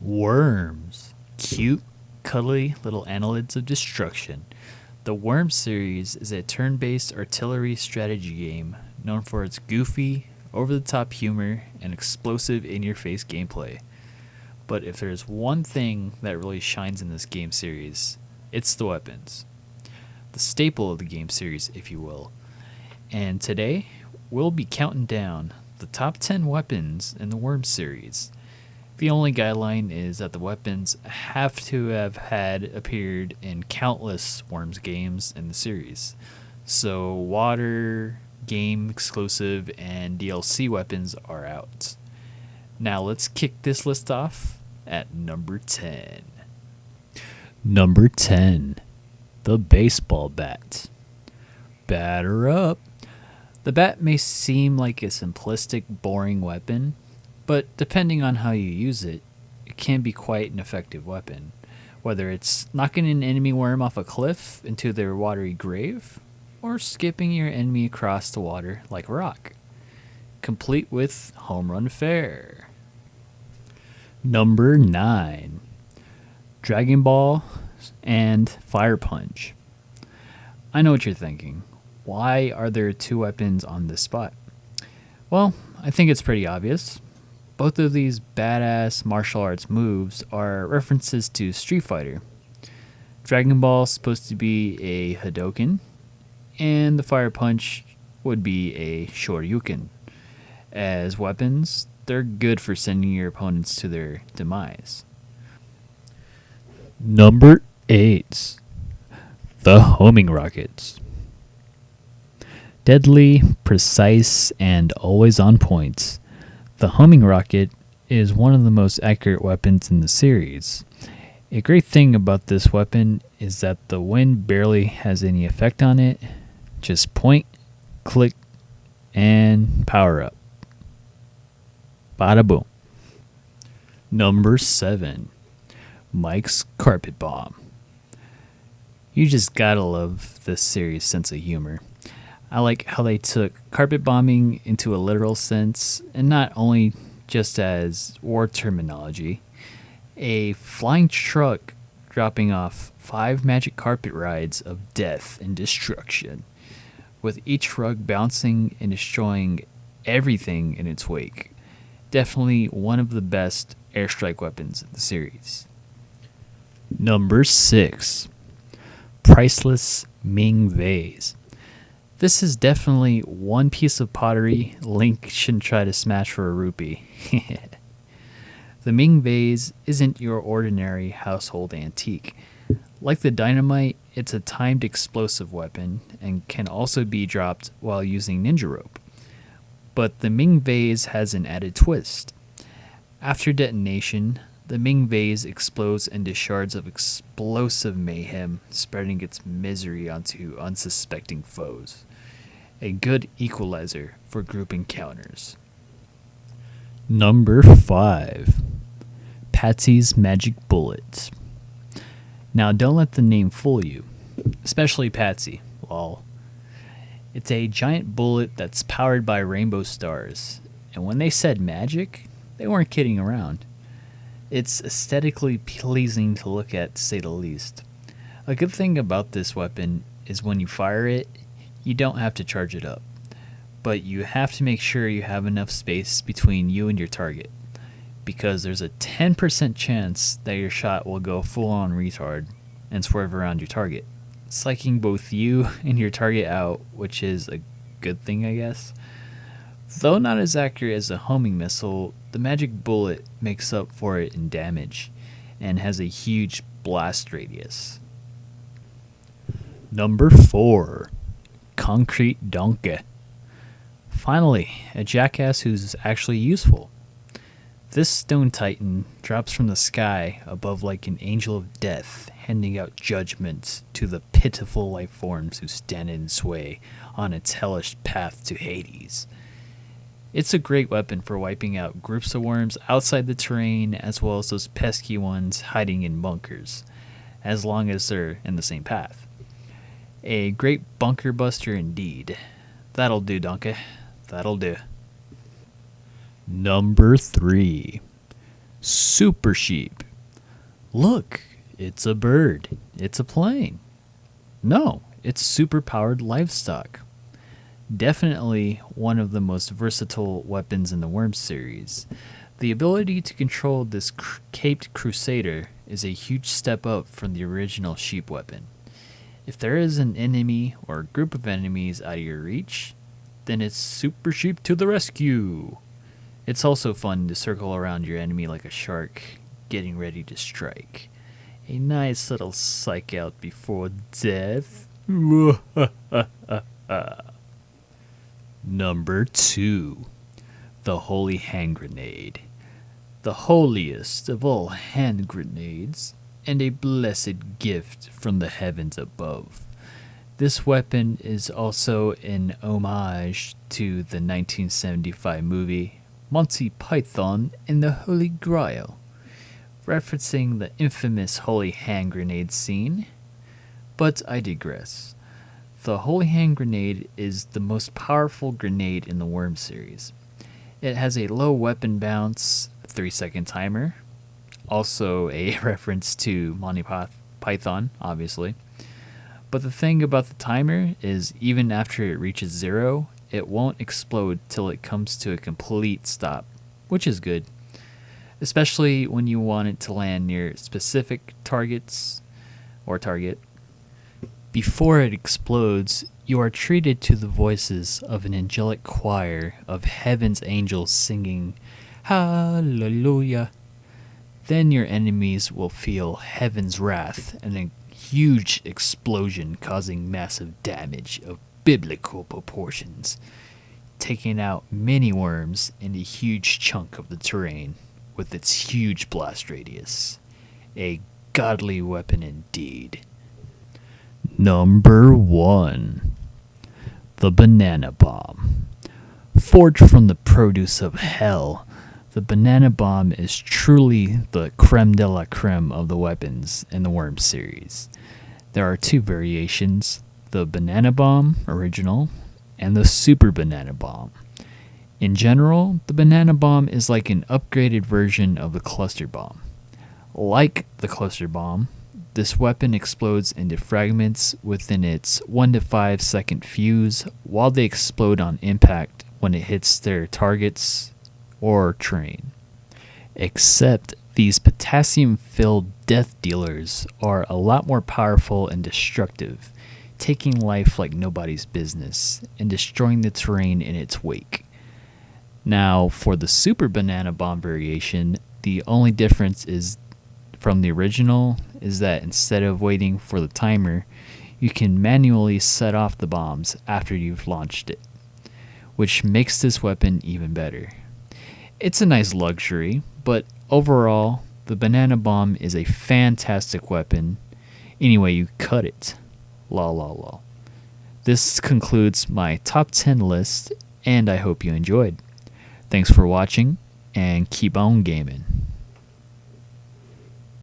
Worms. Cute, cuddly little annelids of destruction. The Worm series is a turn based artillery strategy game known for its goofy, over the top humor and explosive in your face gameplay. But if there's one thing that really shines in this game series, it's the weapons. The staple of the game series, if you will. And today, we'll be counting down the top 10 weapons in the Worm series. The only guideline is that the weapons have to have had appeared in countless Worms games in the series. So water, game exclusive, and DLC weapons are out. Now let's kick this list off at number 10. Number 10. The baseball bat. Batter up. The bat may seem like a simplistic, boring weapon, but depending on how you use it, it can be quite an effective weapon. Whether it's knocking an enemy worm off a cliff into their watery grave, or skipping your enemy across the water like a rock. Complete with home run fair. Number 9. Dragon Ball and Fire Punch. I know what you're thinking. Why are there two weapons on this spot? Well, I think it's pretty obvious. Both of these badass martial arts moves are references to Street Fighter. Dragon Ball is supposed to be a Hadoken, and the Fire Punch would be a Shoryuken. As weapons, they're good for sending your opponents to their demise. Number 8. The homing rockets. Deadly, precise, and always on point. The homing rocket is one of the most accurate weapons in the series. A great thing about this weapon is that the wind barely has any effect on it. Just point, click, and power up. Bada boom. Number 7. Mike's Carpet Bomb. You just gotta love this series' sense of humor. I like how they took carpet bombing into a literal sense, and not only just as war terminology. A flying truck dropping off 5 magic carpet rides of death and destruction, with each rug bouncing and destroying everything in its wake. Definitely one of the best airstrike weapons in the series. Number 6. Priceless Ming Vase. This is definitely one piece of pottery Link shouldn't try to smash for a rupee. The Ming Vase isn't your ordinary household antique. Like the dynamite, it's a timed explosive weapon and can also be dropped while using ninja rope. But the Ming Vase has an added twist. After detonation, the Ming Vase explodes into shards of explosive mayhem, spreading its misery onto unsuspecting foes. A good equalizer for group encounters. Number 5. Patsys Magic Bullet. Now don't let the name fool you, especially Patsy, lol. It's a giant bullet that's powered by rainbow stars, and when they said magic, they weren't kidding around. It's aesthetically pleasing to look at, to say the least. A good thing about this weapon is when you fire it, you don't have to charge it up, but you have to make sure you have enough space between you and your target, because there's a 10% chance that your shot will go full on retard and swerve around your target, psyching both you and your target out, which is a good thing, I guess. Though not as accurate as a homing missile, the magic bullet makes up for it in damage and has a huge blast radius. Number 4. Concrete Donkey. Finally, a jackass who's actually useful. This stone titan drops from the sky above like an angel of death, handing out judgment to the pitiful life forms who stand in its way on its hellish path to Hades. It's a great weapon for wiping out groups of worms outside the terrain, as well as those pesky ones hiding in bunkers, as long as they're in the same path. A great bunker buster indeed. That'll do, Donkey. That'll do. Number 3. Super sheep. Look, it's a bird. It's a plane. No, it's super-powered livestock. Definitely one of the most versatile weapons in the Worm series. The ability to control this caped crusader is a huge step up from the original sheep weapon. If there is an enemy or a group of enemies out of your reach, then it's Super Sheep to the rescue. It's also fun to circle around your enemy like a shark, getting ready to strike. A nice little psych out before death. Number 2. The Holy Hand Grenade. The holiest of all hand grenades, and a blessed gift from the heavens above. This weapon is also an homage to the 1975 movie Monty Python and the Holy Grail, referencing the infamous holy hand grenade scene. But I digress. The Holy Hand Grenade is the most powerful grenade in the Worm series. It has a low weapon bounce, 3-second timer, also a reference to Monty Python, obviously. But the thing about the timer is even after it reaches 0, it won't explode till it comes to a complete stop, which is good, especially when you want it to land near specific targets or target. Before it explodes, you are treated to the voices of an angelic choir of heaven's angels singing Hallelujah. Then your enemies will feel heaven's wrath and a huge explosion causing massive damage of biblical proportions, taking out many worms and a huge chunk of the terrain with its huge blast radius. A godly weapon indeed. Number 1. The Banana Bomb. Forged from the produce of hell, the Banana Bomb is truly the creme de la creme of the weapons in the Worm series. There are 2 variations, the Banana Bomb original and the Super Banana Bomb. In general, the Banana Bomb is like an upgraded version of the Cluster Bomb. Like the Cluster Bomb, this weapon explodes into fragments within its 1 to 5 second fuse while they explode on impact when it hits their targets or terrain. Except these potassium-filled death dealers are a lot more powerful and destructive, taking life like nobody's business and destroying the terrain in its wake. Now, for the Super Banana Bomb variation, the only difference is from the original is that instead of waiting for the timer, you can manually set off the bombs after you've launched it, which makes this weapon even better. It's a nice luxury, but overall, the Banana Bomb is a fantastic weapon any way you cut it. Lol lol lol. This concludes my top 10 list, and I hope you enjoyed. Thanks for watching, and keep on gaming.